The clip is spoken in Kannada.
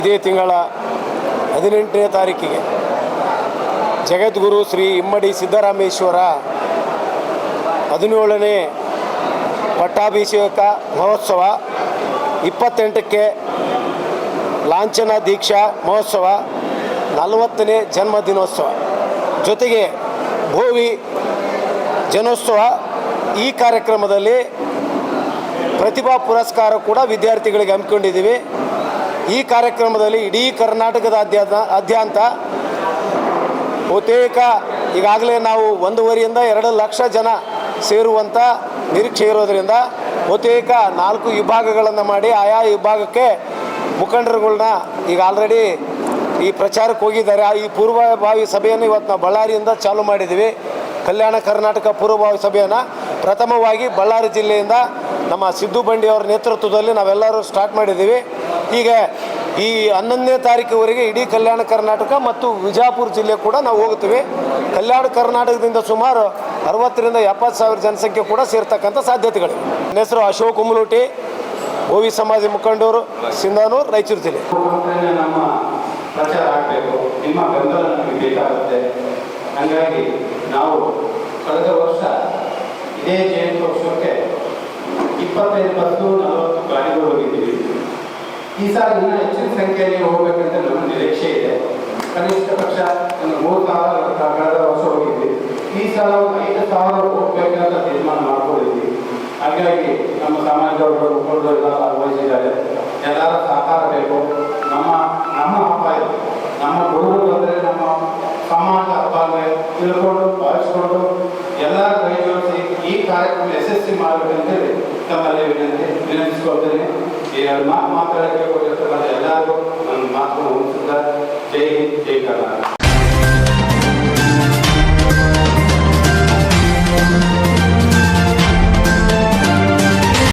ಇದೇ ತಿಂಗಳ 18ನೇ ತಾರೀಕಿಗೆ ಜಗದ್ಗುರು ಶ್ರೀ ಇಮ್ಮಡಿ ಸಿದ್ದರಾಮೇಶ್ವರ 17ನೇ ಪಟ್ಟಾಭಿಷೇಕ ಮಹೋತ್ಸವ, 28ಕ್ಕೆ ಲಾಂಛನ ದೀಕ್ಷಾ ಮಹೋತ್ಸವ, 40ನೇ ಜನ್ಮದಿನೋತ್ಸವ, ಜೊತೆಗೆ ಭೋವಿ ಜನೋತ್ಸವ. ಈ ಕಾರ್ಯಕ್ರಮದಲ್ಲಿ ಪ್ರತಿಭಾ ಪುರಸ್ಕಾರ ಕೂಡ ವಿದ್ಯಾರ್ಥಿಗಳಿಗೆ ಹಮ್ಮಿಕೊಂಡಿದ್ದೀವಿ. ಈ ಕಾರ್ಯಕ್ರಮದಲ್ಲಿ ಇಡೀ ಕರ್ನಾಟಕದಾದ್ಯಂತ ಬಹುತೇಕ ಈಗಾಗಲೇ ನಾವು 1.5 ರಿಂದ 2 ಲಕ್ಷ ಜನ ಸೇರುವಂಥ ನಿರೀಕ್ಷೆ ಇರೋದರಿಂದ ಬಹುತೇಕ 4 ವಿಭಾಗಗಳನ್ನು ಮಾಡಿ ಆಯಾ ವಿಭಾಗಕ್ಕೆ ಮುಖಂಡರುಗಳನ್ನ ಈಗ ಆಲ್ರೆಡಿ ಈ ಪ್ರಚಾರಕ್ಕೆ ಹೋಗಿದ್ದಾರೆ. ಈ ಪೂರ್ವಭಾವಿ ಸಭೆಯನ್ನು ಇವತ್ತು ನಾವು ಬಳ್ಳಾರಿಯಿಂದ ಚಾಲೂ ಮಾಡಿದ್ದೀವಿ. ಕಲ್ಯಾಣ ಕರ್ನಾಟಕ ಪೂರ್ವಭಾವಿ ಸಭೆಯನ್ನು ಪ್ರಥಮವಾಗಿ ಬಳ್ಳಾರಿ ಜಿಲ್ಲೆಯಿಂದ ನಮ್ಮ ಸಿದ್ದು ಬಂಡಿ ಅವರ ನೇತೃತ್ವದಲ್ಲಿ ನಾವೆಲ್ಲರೂ ಸ್ಟಾರ್ಟ್ ಮಾಡಿದ್ದೀವಿ. ಈಗ ಈ 11ನೇ ತಾರೀಕುವರೆಗೆ ಇಡೀ ಕಲ್ಯಾಣ ಕರ್ನಾಟಕ ಮತ್ತು ವಿಜಯಪುರ ಜಿಲ್ಲೆ ಕೂಡ ನಾವು ಹೋಗ್ತೀವಿ. ಕಲ್ಯಾಣ ಕರ್ನಾಟಕದಿಂದ ಸುಮಾರು 60 ರಿಂದ 70 ಸಾವಿರ ಜನಸಂಖ್ಯೆ ಕೂಡ ಸೇರ್ತಕ್ಕಂಥ ಸಾಧ್ಯತೆಗಳಿವೆ. ನನ್ನ ಹೆಸರು ಅಶೋಕ್ ಉಮ್ಲೂಟಿ, ಭೋವಿ ಸಮಾಜ ಮುಖಂಡರು, ಸಿಂಧನೂರು, ರಾಯಚೂರು ಜಿಲ್ಲೆ. ನಮ್ಮ ಪ್ರಚಾರ ಆಗಬೇಕು, ನಿಮ್ಮ ಬೆಂಬಲ ನಮಗೆ ಬೇಕಾಗುತ್ತೆ. ಹಾಗಾಗಿ ನಾವು ಕಳೆದ ವರ್ಷ ಇದೇ ಜಯಂತ್ಯೋತ್ಸವಕ್ಕೆ 25 ಬಸ್ಸು 40 ಗಾಡಿಗಳು ಹೋಗಿದ್ದೀವಿ. ಈ ಸಾಲ ಇನ್ನೂ ಹೆಚ್ಚಿನ ಸಂಖ್ಯೆಯಲ್ಲಿ ಹೋಗಬೇಕಂತ ನಮ್ಮ ನಿರೀಕ್ಷೆ ಇದೆ. ಕನಿಷ್ಠ ಪಕ್ಷ 3,000 ಕಳೆದ ವರ್ಷ ಹೋಗಿದ್ವಿ. ಈ ಸಾಲ 5,000 ಹೋಗ್ಬೇಕಂತ ತೀರ್ಮಾನ ಮಾಡ್ಕೊಂಡಿದ್ವಿ. ಹಾಗಾಗಿ ನಮ್ಮ ಸಮಾಜದವರು ಮುಖಂಡರು ಎಲ್ಲ ಭಾಗವಹಿಸಿದ್ದಾರೆ. ಎಲ್ಲರ ಸಹಕಾರ ಬೇಕು. ನಮ್ಮ ಹಬ್ಬ ಇದೆ, ನಮ್ಮ ಗುರುಗಳು ಅಂದರೆ ನಮ್ಮ ಸಮಾಜ ಹಬ್ಬ ತಿಳ್ಕೊಂಡು ಭಾವಿಸ್ಕೊಂಡು ಎಲ್ಲರ ಕೈ ಜೋಡಿಸಿ ಈ ಕಾರ್ಯಕ್ರಮ ಯಶಸ್ವಿ ಮಾಡಬೇಕಂತೇಳಿ ತಮ್ಮಲ್ಲಿ ವಿನಂತಿಸ್ಕೊಳ್ತೇನೆ. ಈ ಮಾತು ಮಾತಾಡೋಕ್ಕೆ ಹೋಗಿರ್ತಕ್ಕಂಥ ಎಲ್ಲರಿಗೂ ನನ್ನ ಮಾತನ್ನು ಉಳಿಸಿದ. ಜೈ ಹಿಂದ್, ಜೈ ಕರ್ನಾಟಕ.